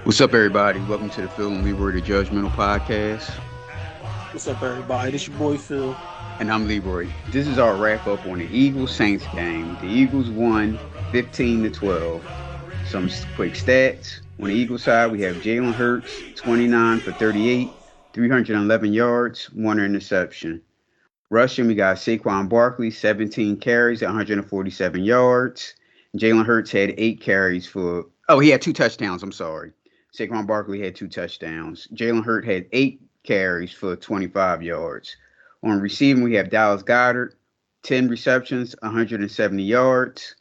What's up, everybody? Welcome to the Phil and Leroy the Judgmental Podcast. What's up, everybody? This your boy Phil. And I'm Leroy. This is our wrap up on the Eagles Saints game. The Eagles won 15-12. Some quick stats. On the Eagles side, we have Jalen Hurts, 29 for 38, 311 yards, one interception. Rushing, we got Saquon Barkley, 17 carries, 147 yards. Jalen Hurts had 8 carries for. Oh, he had 2 touchdowns. I'm sorry. Saquon Barkley had 2 touchdowns. Jalen Hurts had 8 carries for 25 yards. On receiving, we have Dallas Goedert, 10 receptions, 170 yards.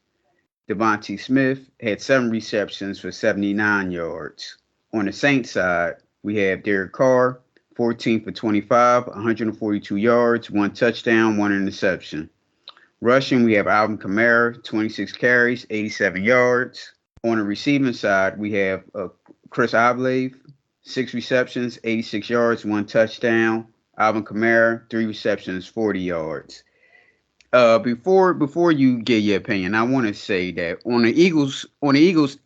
Devontae Smith had 7 receptions for 79 yards. On the Saints side, we have Derek Carr, 14 for 25, 142 yards, 1 touchdown, 1 interception. Rushing, we have Alvin Kamara, 26 carries, 87 yards. On the receiving side, we have Chris Olave, 6 receptions, 86 yards, 1 touchdown. Alvin Kamara, 3 receptions, 40 yards. Before you get your opinion, I want to say that on the Eagles,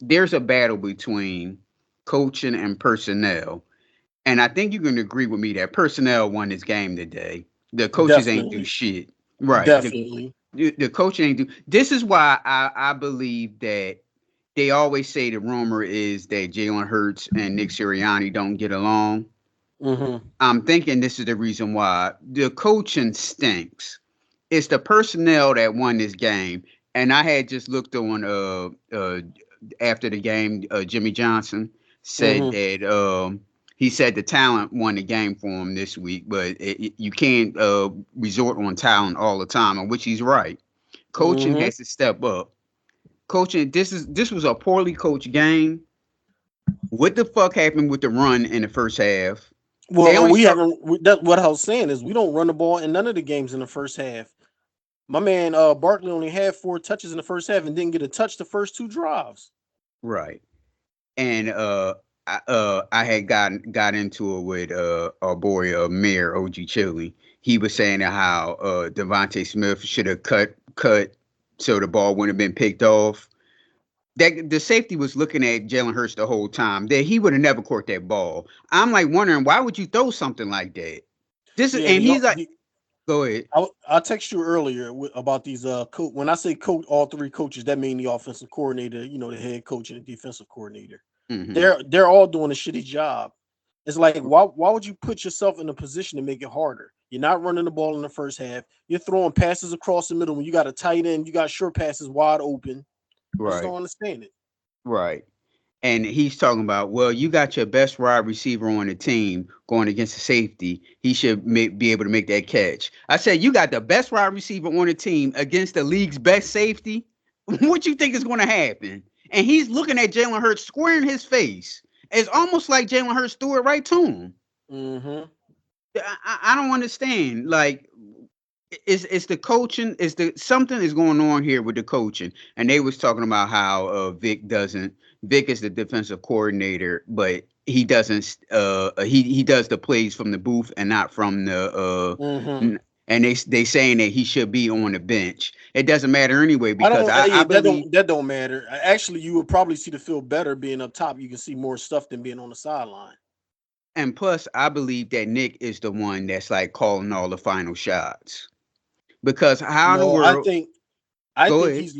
there's a battle between coaching and personnel, and I think you can agree with me that personnel won this game today. The coaches ain't do Definitely, shit, right? definitely. The coaching ain't do. This is why I believe that they always say the rumor is that Jalen Hurts and Nick Sirianni don't get along. hmm I'm thinking this is the reason why the coaching stinks. It's the personnel that won this game. And I had just looked on after the game, Jimmy Johnson said hmm that he said the talent won the game for him this week, but you can't resort on talent all the time, on which he's right. Coaching hmm has to step up. Coaching, this was a poorly coached game. What the fuck happened with the run in the first half? They Well, only we start haven't. That what I was saying is we don't run the ball in none of the games in the first half. My man Barkley only had 4 touches in the first half and didn't get a touch the first two drives. right. And I had got into it with our boy Mayor OG Chili. He was saying how Devontae Smith should have cut so the ball wouldn't have been picked off. That the safety was looking at Jalen Hurts the whole time. That he would have never caught that ball. I'm like wondering why would you throw something like that? This is Yeah, and he's like, go ahead. I text you earlier about these when I say coach, all three coaches, that mean the offensive coordinator, the head coach and the defensive coordinator. Hmm. They're all doing a shitty job. It's like why would you put yourself in a position to make it harder? You're not running the ball in the first half. You're throwing passes across the middle when you got a tight end, you got short passes wide open. I just Right, don't understand it. right. And he's talking about, well, you got your best wide receiver on the team going against the safety. He should be able to make that catch. I said, you got the best wide receiver on the team against the league's best safety. What you think is going to happen? And he's looking at Jalen Hurts square in his face. It's almost like Jalen Hurts threw it right to him. Mm-hmm. I don't understand. Like, it's the coaching. Is the something is going on here with the coaching? And they was talking about how Vic doesn't. Vic is the defensive coordinator, but he doesn't. He does the plays from the booth and not from the. Mm-hmm. And they saying that he should be on the bench. It doesn't matter anyway I because don't. I Yeah, believe. that don't matter. Actually, you would probably see the field better being up top. You can see more stuff than being on the sideline. And plus, I believe that Nick is the one that's like calling all the final shots. Because how in the No, world? I Go think ahead. he's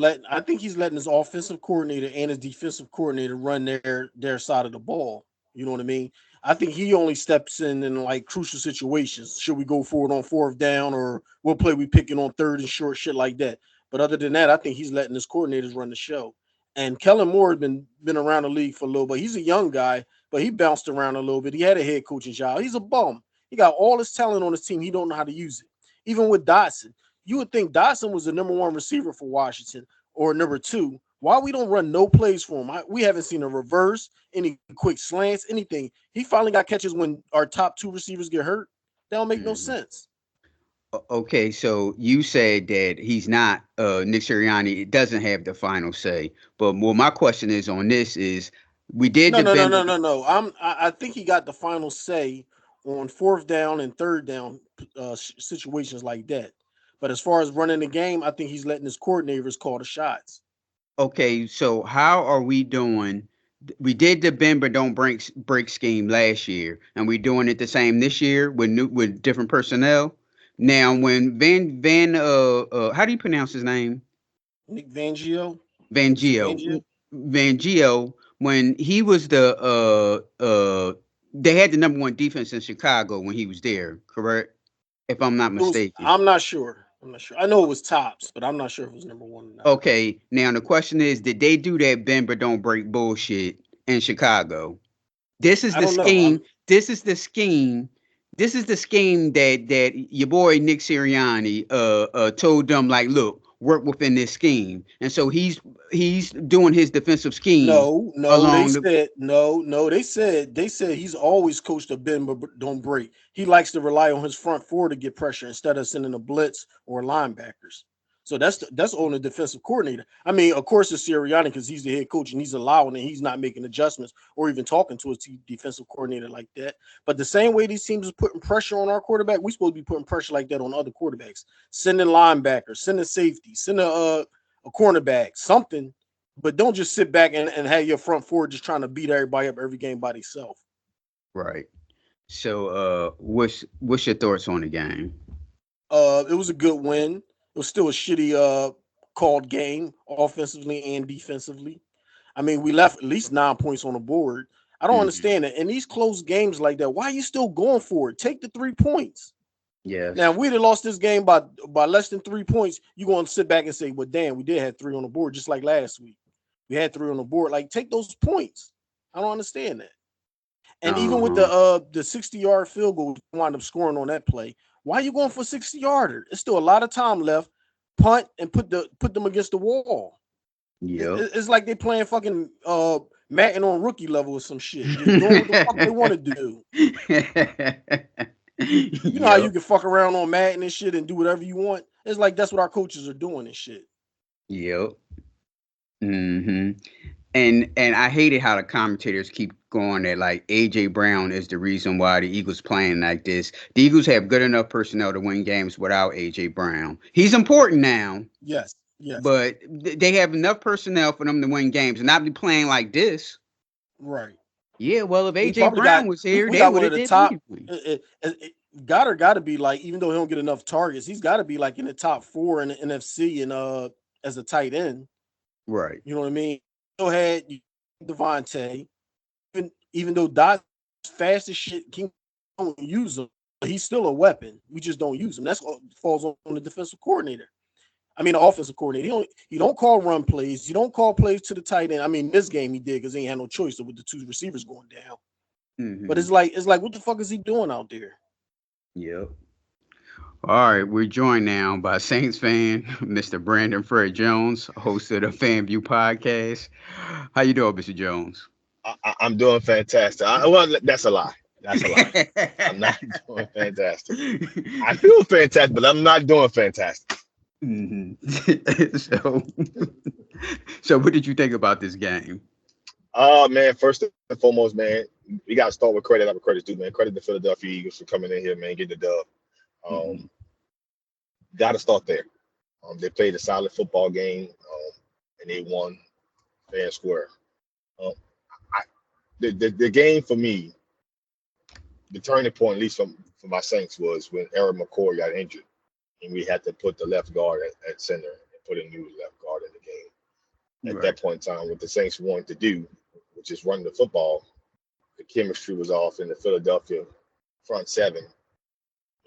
letting his offensive coordinator and his defensive coordinator run their side of the ball. You know what I mean? I think he only steps in like crucial situations. Should we go forward on fourth down or what play we picking on third and short, shit like that. But other than that, I think he's letting his coordinators run the show. And Kellen Moore has been around the league for a little bit. He's a young guy, but he bounced around a little bit. He had a head coaching job. He's a bum. He got all his talent on his team. He don't know how to use it. Even with Dotson, you would think Dotson was the number one receiver for Washington or number two. Why we don't run no plays for him? We haven't seen a reverse, any quick slants, anything. He finally got catches when our top two receivers get hurt. That don't make no Mhm. sense. Okay, so you said that he's not Nick Sirianni doesn't have the final say. But well, my question is on this is we did No, the no, no, Bengals. no, no, no. I think he got the final say on fourth down and third down situations like that. But as far as running the game, I think he's letting his coordinators call the shots. Okay, so how are we doing? we did the bend but don't break scheme last year, and we're doing it the same this year with different personnel. Now, when how do you pronounce his name? Nick Vangio. Is it Vangio. Vangio? Vangio, when he was they had the number one defense in Chicago when he was there, correct? If I'm not It was. mistaken. I'm not sure. I'm not sure. I know it was tops, but I'm not sure if it was number one or not. Okay, now the question is, did they do that bend but don't break bullshit in Chicago? This is I the don't know. scheme. This is the scheme. This is the scheme that your boy Nick Sirianni told them, like, look, work within this scheme. And so he's doing his defensive scheme No, no, they along the said no, no. They said he's always coached a bend but don't break. He likes to rely on his front four to get pressure instead of sending a blitz or linebackers. So that's on the defensive coordinator. I mean, of course, it's Sirianni because he's the head coach and he's allowing it. He's not making adjustments or even talking to his defensive coordinator like that. But the same way these teams are putting pressure on our quarterback, we supposed to be putting pressure like that on other quarterbacks. Sending linebackers, sending safety, sending a cornerback, something, but don't just sit back and have your front four just trying to beat everybody up every game by themselves. right. So what's your thoughts on the game? It was a good win. It was still a shitty called game offensively and defensively. I mean, we left at least 9 points on the board. I don't Hmm. understand it. In these close games like that, why are you still going for it? Take the 3 points. Now, if Yes. we'd have lost this game by less than 3 points, you're going to sit back and say, well, damn, we did have three on the board, just like last week. We had three on the board. Like, take those points. I don't understand that. And even with Uh-huh. the 60-yard field goal, you wind up scoring on that play. Why are you going for 60-yarder? It's still a lot of time left. Punt and put them against the wall. Yep. It's like they playing fucking Madden on rookie level or some shit, just doing what the fuck they want to do. You know how Yep. you can fuck around on Madden and shit and do whatever you want. It's like that's what our coaches are doing and shit. Yep. Hmm. And I hated how the commentators keep going that, like, AJ Brown is the reason why the Eagles playing like this. The Eagles have good enough personnel to win games without AJ Brown. He's important now, Yes, yes, but they have enough personnel for them to win games and not be playing like this. right. Yeah, well, if We AJ probably Brown got was we, here, we they got would one of have the did top. beautifully. Goddard got to be like, even though he don't get enough targets, he's got to be like in the top four in the NFC and as a tight end. Right. You know what I mean? Still had Devontae, even though Dot fast as shit, King don't use him. He's still a weapon. We just don't use him. That's what falls on the defensive coordinator. I mean, the offensive coordinator. He don't call run plays. You don't call plays to the tight end. I mean, this game he did because he ain't had no choice with the two receivers going down. But Hmm. it's like what the fuck is he doing out there? Yep. All right, we're joined now by Saints fan, Mr. Brandon Fred Jones, host of the FanView podcast. How you doing, Mr. Jones? I'm doing fantastic. Well, that's a lie. That's a lie. I'm not doing fantastic. I feel fantastic, but I'm not doing fantastic. Mhm. so, so what did you think about this game? Oh man, first and foremost, man, we got to start with credit. I'm credit due, man. Credit the Philadelphia Eagles for coming in here, man, getting the dub. Hmm. Got to start there. They played a solid football game, and they won fair and square. Um, I, the game for me, the turning point, at least for my Saints, was when Eric McCoy got injured, and we had to put the left guard at center and put a new left guard in the game. At Right. that point in time, what the Saints wanted to do, which is run the football, the chemistry was off in the Philadelphia front seven,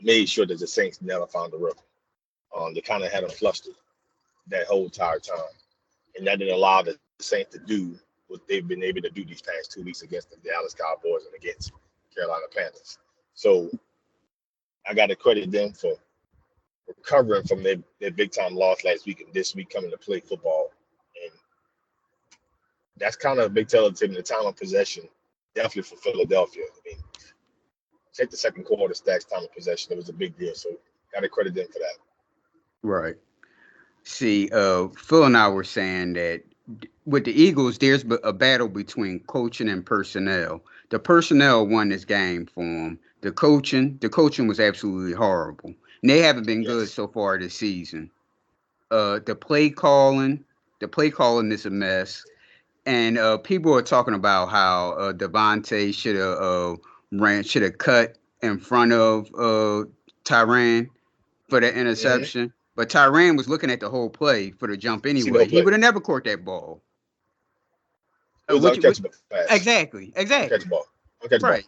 made sure that the Saints never found the rhythm. They kind of had them flustered that whole entire time, and that didn't allow the Saints to do what they've been able to do these past 2 weeks against the Dallas Cowboys and against Carolina Panthers. So I got to credit them for recovering from their big time loss last week and this week coming to play football. And that's kind of a big telltale in the time of possession, definitely for Philadelphia. I mean, take the second quarter stacks time of possession. It was a big deal. So got to credit them for that. Right. See, Phil and I were saying that with the Eagles, there's a battle between coaching and personnel. The personnel won this game for them. The coaching was absolutely horrible. And they haven't been good Yes. so far this season. The play calling is a mess. And people are talking about how Devontae should have cut in front of Tyran for the Mm-hmm. interception. But Tyran was looking at the whole play for the jump See the whole anyway. He play. would have never caught that ball. It was Which uncatchable pass. exactly, Uncatchable. Uncatchable. right,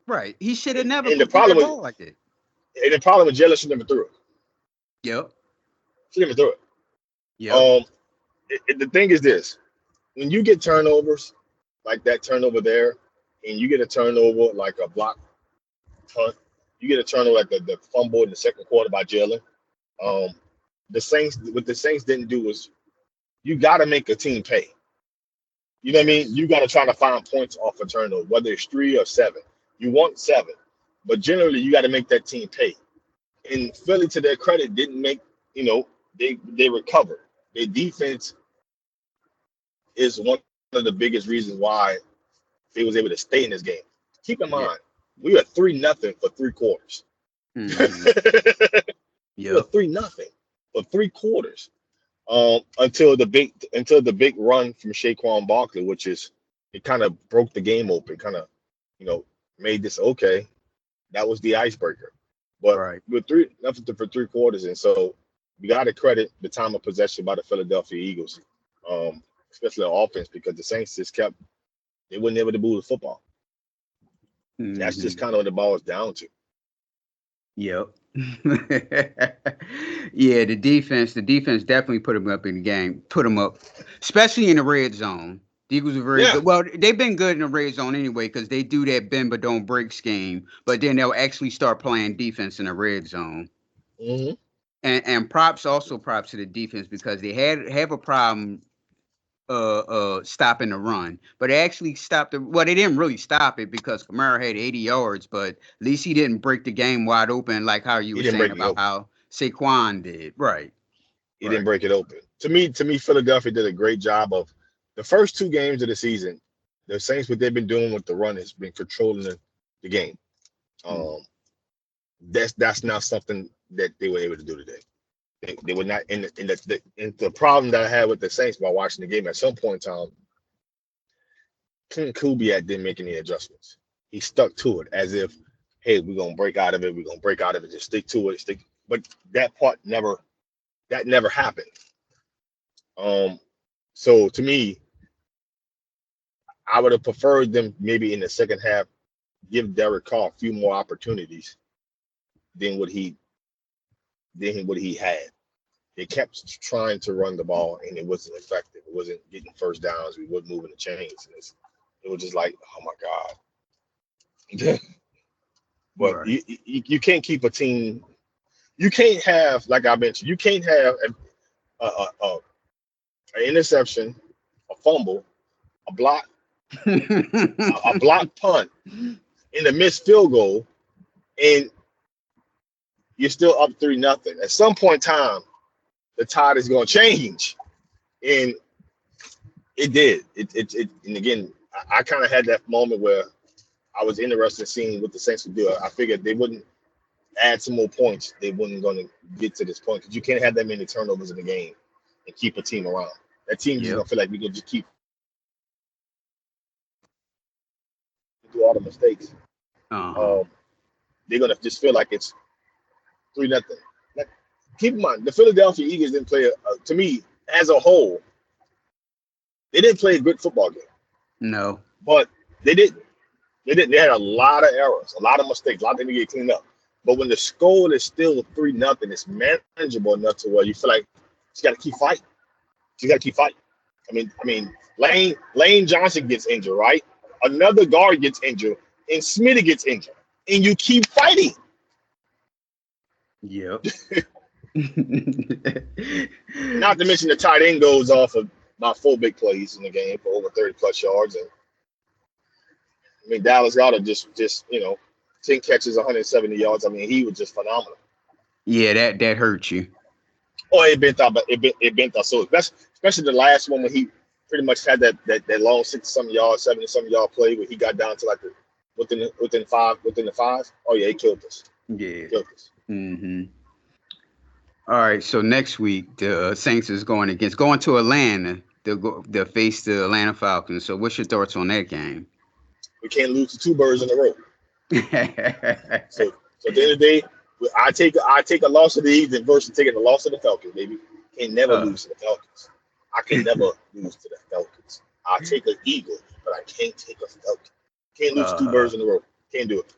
right. He should have never And the threw problem that with ball like that. Jalen should never threw it. Yep, Should never threw it. yep. The thing is this: when you get turnovers like that turnover there, and you get a turnover like a block punt, you get a turnover like the fumble in the second quarter by Jalen. Um, what the Saints didn't do was you got to make a team pay. You know what I mean? Yes. You got to try to find points off a turnover, whether it's 3 or 7. You want 7, but generally you got to make that team pay. And Philly, to their credit, didn't make. They recovered. Their defense is one of the biggest reasons why they was able to stay in this game. Keep in Yeah. mind, we are 3-0 for 3 quarters. Mm-hmm. We were Yep. 3-0 for 3 quarters. Until the big run from Saquon Barkley, which is it kind of broke the game open, kind of made this okay. That was the icebreaker. But Right. with 3-0 for 3 quarters, and so we got to credit the time of possession by the Philadelphia Eagles, especially the offense, because the Saints just they weren't able to move the football. That's just Mm-hmm. kind of what the ball is down to. Yep. Yeah, the defense definitely put them up in the game. Put them up, especially in the red zone. The Eagles are very Yeah. good. Well, they've been good in the red zone anyway because they do that bend but don't break scheme. But then they'll actually start playing defense in the red zone. Hmm. And props to the defense because they have a problem stopping the run. But they actually stopped they didn't really stop it because Kamara had 80 yards, but at least he didn't break the game wide open like how you He were didn't saying break it about open. how Saquon did. Right. He didn't Right. break it open. To me, Philadelphia did a great job of the first 2 games of the season. The Saints, what they've been doing with the run has been controlling the game. Mm. Um, that's not something that they were able to do today. They were not the problem that I had with the Saints by watching the game. At some point in time, Clint Kubiak didn't make any adjustments. He stuck to it as if, hey, we're gonna break out of it. We're gonna break out of it. Just stick to it. Stick. But that never happened. So to me, I would have preferred them maybe in the second half give Derek Carr a few more opportunities than what he had. They kept trying to run the ball and it wasn't effective. It wasn't getting first downs. We weren't moving the chains. And it was just like, oh my God. But Right. you can't keep a team. You can't have, like I mentioned, you can't have an interception, a fumble, a block, a block punt in the missed field goal, and you're still up 3-0. At some point in time, the tide is going to change, and it did. And again, I kind of had that moment where I was interested in seeing what the Saints would do. I figured they wouldn't add some more points. They weren't going to get to this point because you can't have that many turnovers in the game and keep a team around. That team just Yep. going to feel like we can just keep do all the mistakes. Uh-huh. Um, they're going to just feel like it's 3-0. Like, keep in mind, the Philadelphia Eagles didn't play, to me, as a whole, they didn't play a good football game. No. But they didn't. They didn't. They had a lot of errors, a lot of mistakes, a lot of things to get cleaned up. But when the score is still 3-0, it's manageable enough to where you feel like you got to keep fighting. You got to keep fighting. I mean, Lane Johnson gets injured, right? Another guard gets injured, and Smitty gets injured, and you keep fighting. Yep. Not to mention the tight end goes off of about 4 big plays in the game for over 30 plus yards, and I mean Dallas Goedert just 10 catches, 170 yards. I mean he was just phenomenal. Yeah, that hurt you. Oh, it bent our soul. Especially the last one when he pretty much had that long 60-something yard, 70-something yard play where he got down to like within the 5. Oh yeah, he killed us. Yeah. Killed us. Mm-hmm. All right, so next week the Saints is going to Atlanta to face the Atlanta Falcons. So, what's your thoughts on that game? We can't lose to two birds in a row. So at the end of the day, I take a loss to the Eagles versus taking a loss to the Falcons, baby. Can't never lose to the Falcons. I can never lose to the Falcons. I'll take an Eagle, but I can't take a Falcon. Can't lose two birds in a row. Can't do it.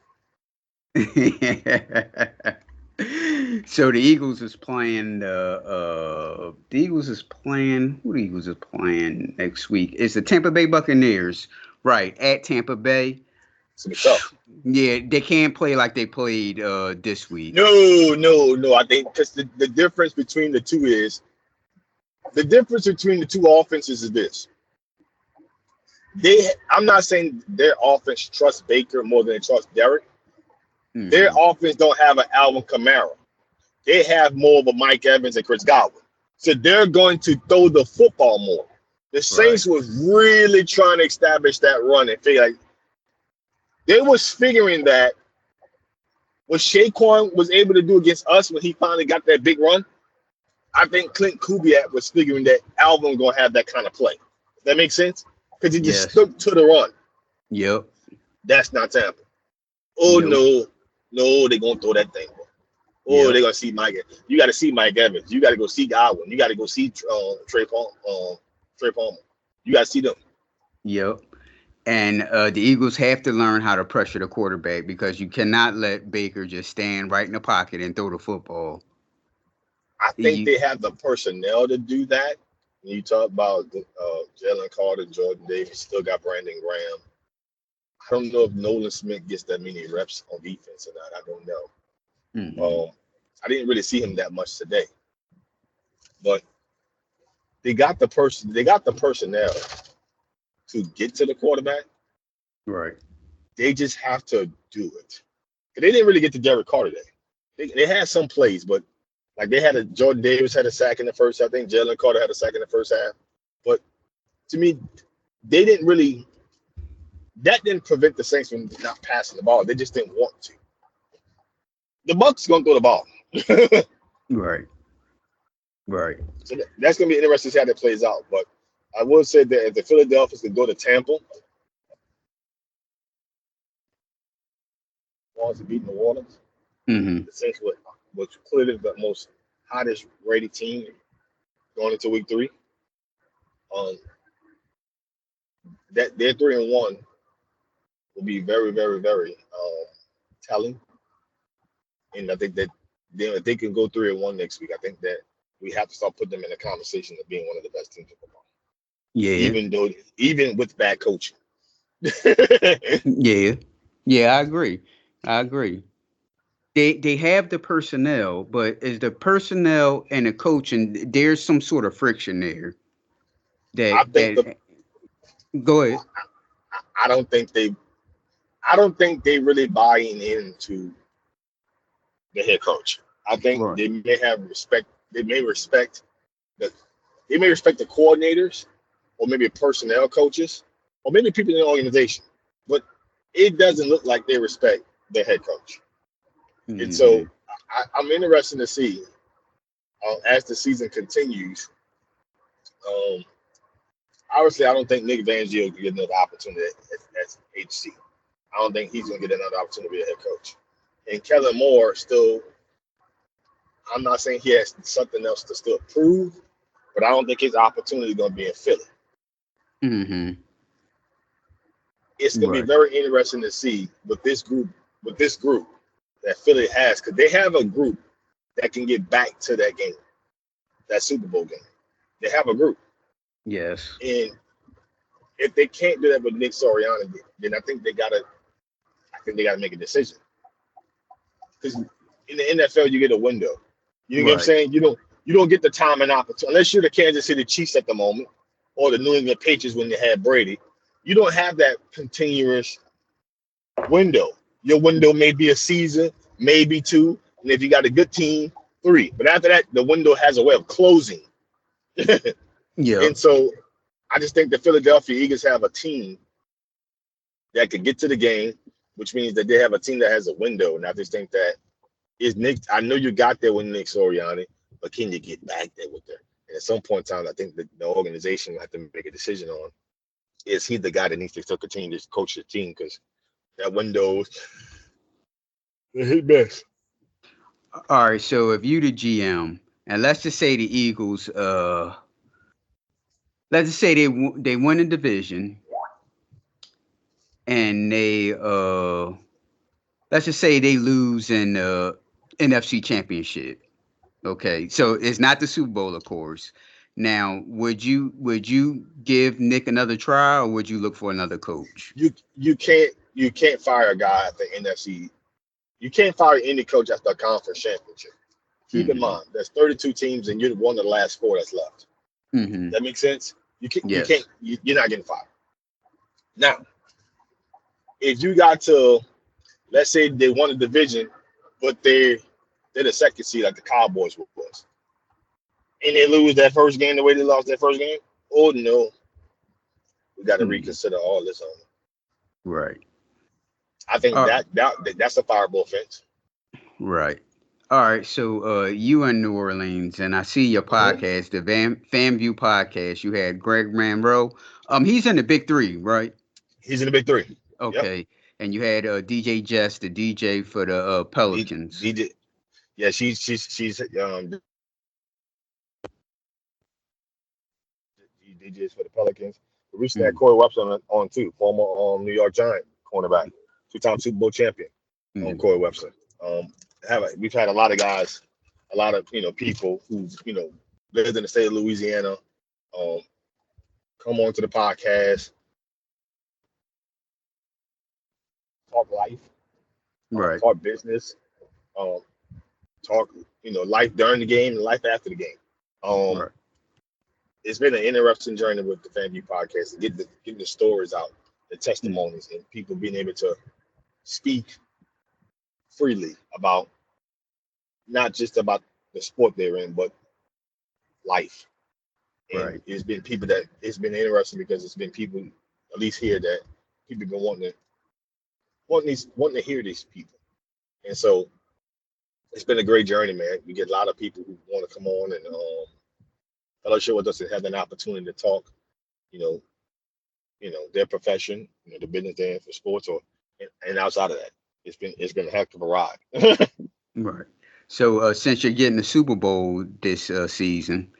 So the Eagles is playing the Eagles is playing who the Eagles is playing next week? It's the Tampa Bay Buccaneers, right? At Tampa Bay. It's gonna be tough. Yeah, they can't play like they played this week. No. I think because the difference between the two is offenses is this. I'm not saying their offense trusts Baker more than they trust Derek. Mm-hmm. Their offense don't have an Alvin Kamara. They have more of a Mike Evans and Chris Godwin. So they're going to throw the football more. The Saints was really trying to establish that run and figure like they was figuring that what Saquon was able to do against us when he finally got that big run. I think Clint Kubiak was figuring that Alvin was going to have that kind of play. Does that make sense? Because he just stuck to the run. Yep. That's not Tampa. Oh, no, they're going to throw that thing. Oh, they're going to see Mike. You got to see Mike Evans. You got to go see Godwin. You got to go see Trey Palmer. You got to see them. Yep. And the Eagles have to learn how to pressure the quarterback because you cannot let Baker just stand right in the pocket and throw the football. I think they have the personnel to do that. When you talk about Jalen Carter, Jordan Davis, still got Brandon Graham. I don't know if Nolan Smith gets that many reps on defense or not. I don't know. Mm-hmm. I didn't really see him that much today, but they got the personnel to get to the quarterback. Right. They just have to do it. They didn't really get to Derek Carter today. They had some plays, but like Jordan Davis had a sack in the first half. I think Jalen Carter had a sack in the first half. But to me, they didn't really. That didn't prevent the Saints from not passing the ball. They just didn't want to. The Bucs gonna throw the ball. Right. So that's gonna be interesting to see how that plays out. But I will say that if the Philadelphians could go to Tampa, once to beat New Orleans, the Saints was clearly the most hottest rated team going into week 3. That their 3-1 will be very, very, very telling. And I think that if they can go 3-1 next week, I think that we have to start putting them in the conversation of being one of the best teams in football. Yeah. Even with bad coaching. Yeah, I agree. They have the personnel, but is the personnel and the coaching, there's some sort of friction there. Go ahead. I don't think they really buying into the head coach. I think they may have respect. They may respect the coordinators, or maybe personnel coaches, or maybe people in the organization. But it doesn't look like they respect their head coach. Mm-hmm. And so I'm interested to see as the season continues. Obviously, I don't think Nick Fangio can get another opportunity as HC. I don't think he's going to get another opportunity to be a head coach. And Kellen Moore still, I'm not saying he has something else to still prove, but I don't think his opportunity is going to be in Philly. Mm-hmm. It's going to be very interesting to see with this group that Philly has, because they have a group that can get back to that game, that Super Bowl game. They have a group. Yes. And if they can't do that with Nick Sirianni, then I think they gotta make a decision. Because in the NFL, you get a window. You know what I'm saying? You don't get the time and opportunity unless you're the Kansas City Chiefs at the moment, or the New England Patriots when they had Brady. You don't have that continuous window. Your window may be a season, maybe 2, and if you got a good team, 3. But after that, the window has a way of closing. Yeah. And so I just think the Philadelphia Eagles have a team that could get to the game, which means that they have a team that has a window. And I just think that is Nick. I know you got there with Nick Sirianni, but can you get back there with them? And at some point in time, I think the organization will have to make a decision on, is he the guy that needs to still continue to coach the team? Because that window is his best. All right, so if you the GM, and let's just say the Eagles, let's just say they win the division, and let's just say they lose in NFC Championship. Okay, so it's not the Super Bowl, of course. Now, would you give Nick another try, or would you look for another coach? You can't fire a guy at the NFC. You can't fire any coach after a conference championship. Keep in Hmm. mind, there's 32 teams, and you're one of the last four that's left. Hmm. That makes sense. Yes. You're not getting fired. Now, if you got to, let's say they won the division, but they're the second seed like the Cowboys was, and they lose that first game the way they lost that first game. Oh no, we got to Hmm. reconsider all this on. Right. I think Uh, that's a fireable offense. right. All right. So you in New Orleans, and I see your Hmm. podcast, the FamView podcast. You had Greg Monroe. He's in the Big Three, right? He's in the big three. Yep. Okay. And you had DJ Jess, the DJ for the Pelicans. DJ. Yeah, she's DJs for the Pelicans. We recently had Mm, Corey Webster on too, former New York Giant cornerback, two-time Super Bowl champion. mm, Corey Webster. We've had a lot of guys, a lot of people who lived in the state of Louisiana, um, come on to the podcast, talk life, right. talk business, um, talk life during the game and life after the game. Um, Right. it's been an interesting journey with the FanView podcast, and getting the stories out, the Mm, testimonies, and people being able to speak freely about not just about the sport they're in, but life. And right. it's been interesting because it's been people, at least here, that people been wanting to hear these people. And so it's been a great journey, man. We get a lot of people who want to come on and fellowship with us and have an opportunity to talk, you know, their profession, the business they're in for sports, or and outside of that, it's been a heck of a ride. Right. So since you're getting the Super Bowl this season,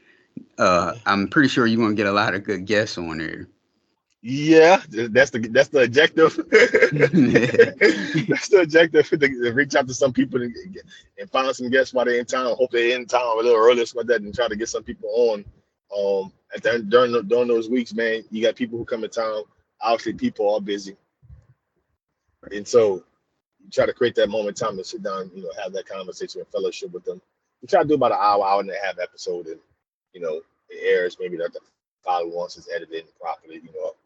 I'm pretty sure you're gonna get a lot of good guests on there. Yeah, that's the objective. That's the objective to reach out to some people and find some guests while they're in town. Hope they're in town a little earlier, so like that, and try to get some people on. During those weeks, man, you got people who come in town. Obviously, people are busy, and so you try to create that moment in time to sit down, have that conversation and fellowship with them. We try to do about an hour and a half episode, and it airs maybe that the following once it's edited properly, But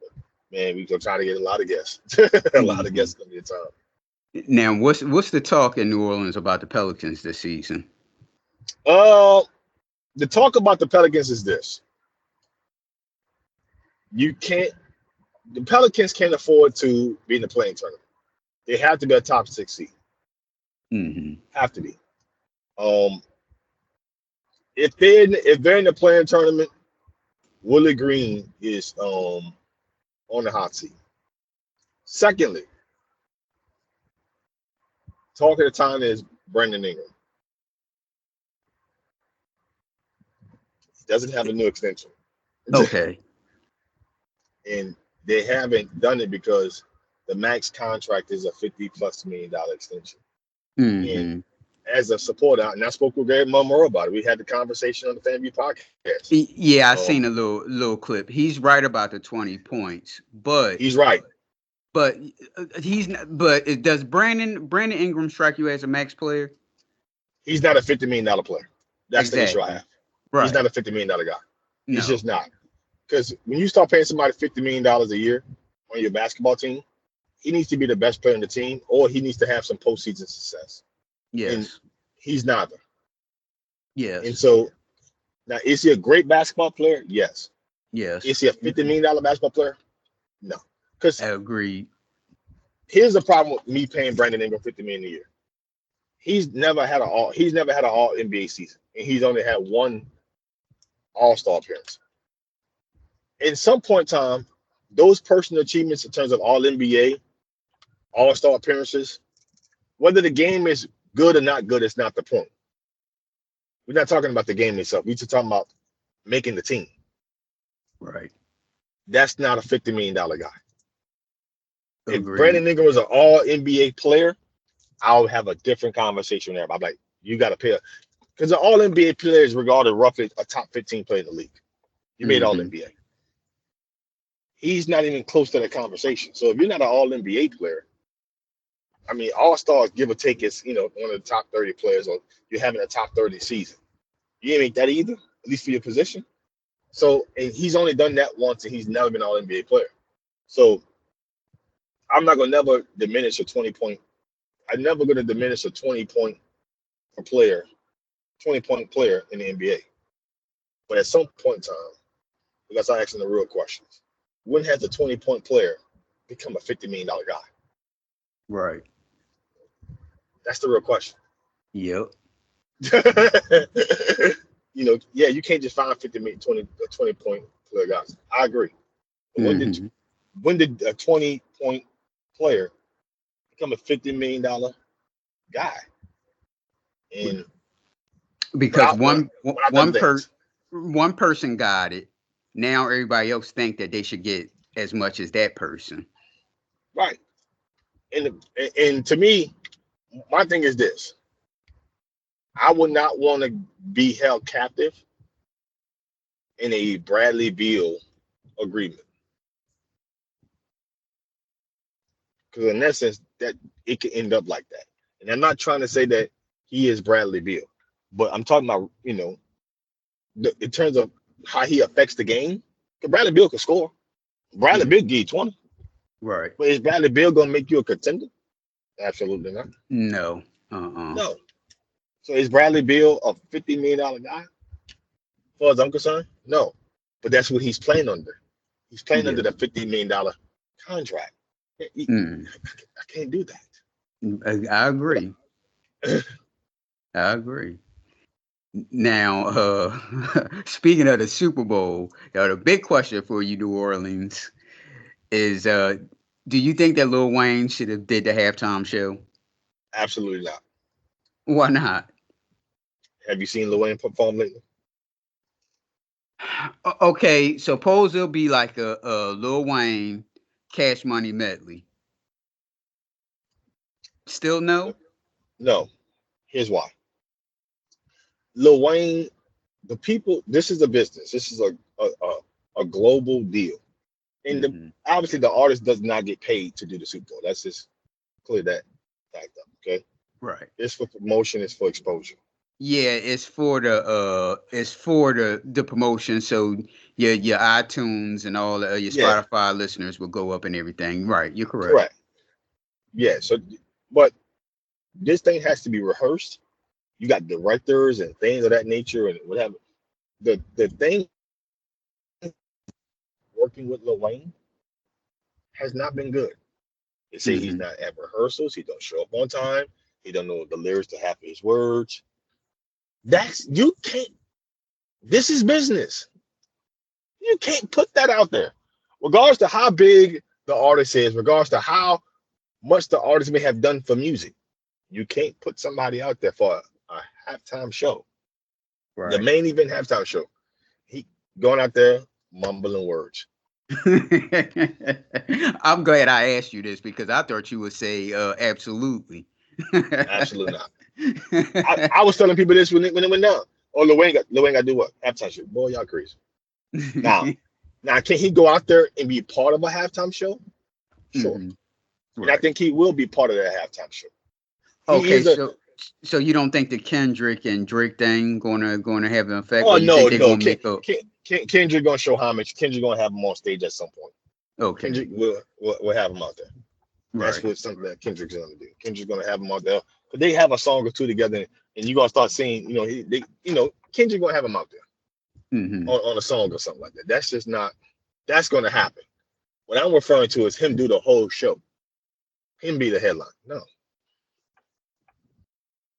man, we gonna try to get a lot of guests, a lot of Mhm. guests coming in town. Now, what's the talk in New Orleans about the Pelicans this season? Uh, the talk about the Pelicans is this: you can't, the Pelicans can't afford to be in the playing tournament. They have to be a top 6 seed. Hmm. Have to be. Um, if they're in the playing tournament, Willie Green is on the hot seat. Secondly, talk at the time is Brandon Ingram. He doesn't have a new extension. Okay. And they haven't done it because the max contract is a $50+ million extension. And Hmm. as a supporter, and I spoke with Greg Monroe about it. We had the conversation on the FanView podcast. Yeah, I Um, seen a little clip. He's right about the 20 points, but he's right. but he's not, but does Brandon Ingram strike you as a max player? He's not a $50 million player. That's the issue I Exactly. have. He's Right. not a $50 million guy. He's No. just not. Because when you start paying somebody $50 million a year on your basketball team, he needs to be the best player on the team, or he needs to have some postseason success. And Yes. he's neither. And Yes. so now, is he a great basketball player? Yes. Yes. Is he a $50 million basketball player? No. Because Agreed. here's the problem with me paying Brandon Ingram $50 million a year. He's never had an all NBA season, and he's only had one All-Star appearance. In some point in time, those personal achievements in terms of All NBA, All-Star appearances, whether the game is good or not good, it's not the point. We're not talking about the game itself. We're just talking about making the team. Right. That's not a $50 million guy. If Agreed. Brandon Ingram was an All NBA player, I'll have a different conversation there. I'm like, you got to pay, because the All NBA player is regarded roughly a top 15 player in the league. You made All NBA. He's not even close to the conversation. So if you're not an All NBA player, I mean, All Stars, give or take, is one of the top 30 players, or you're having a top 30 season. You ain't make that either, at least for your position. So, and he's only done that once, and he's never been an All NBA player. So, I'm not gonna never diminish a 20-point. I'm never gonna diminish a 20-point player, 20-point player in the NBA. But at some point in time, we gotta start asking the real questions. When has a 20-point player become a $50 million guy? Right. That's the real question. Yep. You can't just find 20-point player guys. I agree. But when did a 20-point player become a $50 million guy? And because one person got it. Now everybody else think that they should get as much as that person. Right. And to me, my thing is this. I would not want to be held captive in a Bradley Beal agreement. Because in that sense, that it could end up like that. And I'm not trying to say that he is Bradley Beal, but I'm talking about, in terms of how he affects the game. Because Bradley Beal can score. Bradley Beal give you 20. Right. But is Bradley Beal going to make you a contender? Absolutely not. No. No. So is Bradley Beal a $50 million guy? As far as I'm concerned, no. But that's what he's playing under. He's playing under the $50 million contract. I can't do that. I agree. I agree. Now, speaking of the Super Bowl, the big question for you, New Orleans, is do you think that Lil Wayne should have did the halftime show? Absolutely not. Why not? Have you seen Lil Wayne perform lately? Okay, suppose it'll be like a Lil Wayne Cash Money medley. Still no? No. Here's why. Lil Wayne, the people, this is a business. This is a global deal. And obviously the artist does not get paid to do the Super Bowl. Let's just clear that fact up, okay? Right. It's for promotion, it's for exposure. Yeah, it's for the promotion, so your iTunes and all your Spotify listeners will go up and everything. Right, you're correct. Correct. Yeah, so but this thing has to be rehearsed. You got directors and things of that nature and whatever. The thing working with Lil Wayne has not been good. They say he's not at rehearsals, he don't show up on time, he don't know the lyrics to half of his words. You can't. This is business. You can't put that out there. Regardless to how big the artist is, regardless to how much the artist may have done for music, you can't put somebody out there for a halftime show. Right. The main event halftime show. He going out there mumbling words. I'm glad I asked you this because I thought you would say absolutely. Absolutely not. I was telling people this when it went down. Oh, Lil Wayne got to do what? Halftime show. Boy, y'all crazy. Now, can he go out there and be part of a halftime show? Sure. Right. And I think he will be part of that halftime show. Okay, so you don't think the Kendrick and Drake thing gonna have an effect? Oh, no. Kendrick gonna show homage. Kendrick gonna have him on stage at some point. Okay. Kendrick will have him out there. That's what something that Kendrick's gonna do. Kendrick's gonna have him out there. But they have a song or two together, and you're gonna start seeing, Kendrick gonna have him out there on a song or something like that. That's just not. That's gonna happen. What I'm referring to is him do the whole show. Him be the headline. No.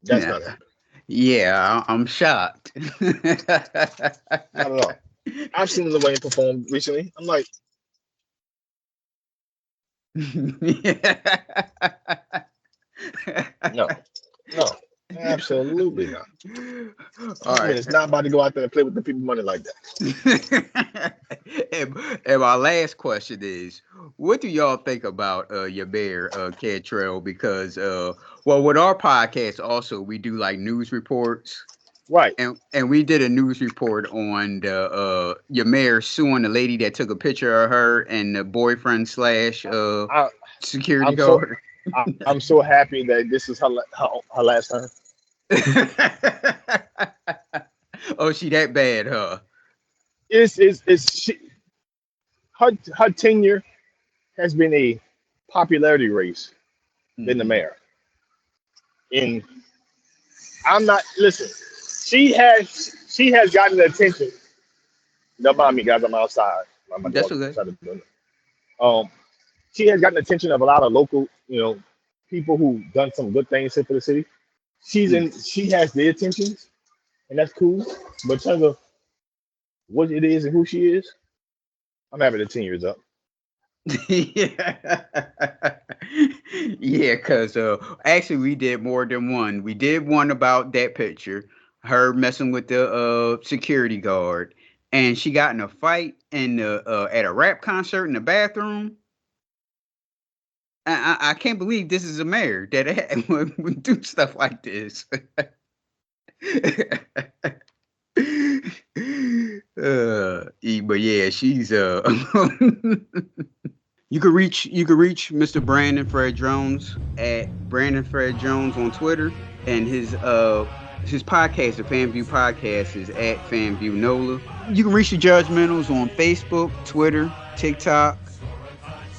That's not happening. Yeah, I'm shocked. Not at all. I've seen Lil Wayne perform recently. I'm like, no, no, absolutely not. All I mean, right. it's not about to go out there and play with the people money like that. and my last question is, what do y'all think about your bear, Cantrell? Because well, with our podcast also we do like news reports. Right. And we did a news report on the your mayor suing the lady that took a picture of her and the boyfriend slash I, security I'm so guard. I'm so happy that this is her last time. Oh, she that bad, huh? It's she, her tenure has been a popularity race than the Hmm. mayor. And I'm not listen. She has gotten the attention. Don't mind me, guys. I'm outside. My That's dog okay. outside the building. Um, she has gotten the attention of a lot of local, people who done some good things here for the city. Mm. She has their attentions, and that's cool. But in terms of what it is and who she is, I'm happy the 10 years up. Yeah, yeah, because actually we did more than one. We did one about that picture, her messing with the security guard, and she got in a fight in the at a rap concert in the bathroom. I can't believe this is a mayor that would do stuff like this. But yeah, she's you could reach Mr. Brandon Fred Jones at Brandon Fred Jones on Twitter, and his podcast, the FanView Podcast, is at FanView NOLA. You can reach the Judgmentals on Facebook, Twitter, TikTok,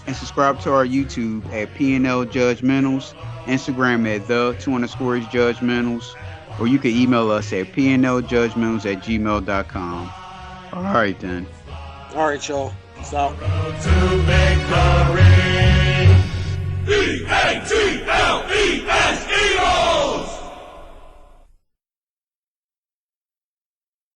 and subscribe to our YouTube at PNL Judgmentals, Instagram at the_judgmentals, or you can email us at pnljudgmentals@gmail.com. All right then. All right, y'all. Peace out.